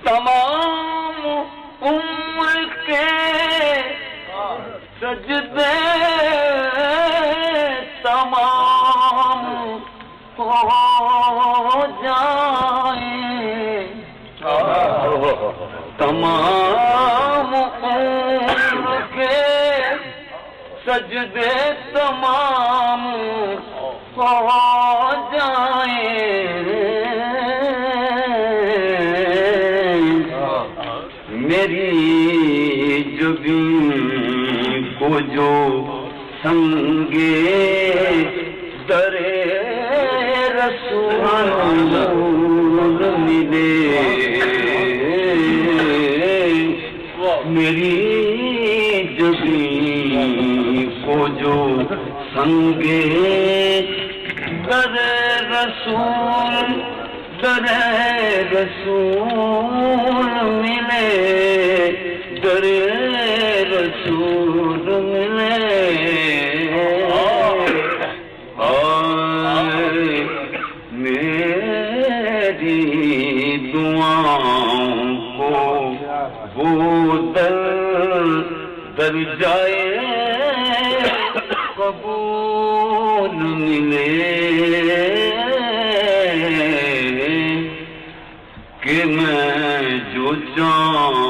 تمام عمر کے سجدے تمام ہو جائیں، تمام عمر کے سجدے تمام ہو جائیں، میری جبین کو جو سنگے در رسول ملے، میری جبین کو جو سنگے در رسول ملے، در رسول ملے، میری دعاؤں کو وہ در جائے قبول ملے، کہ میں جو چاہوں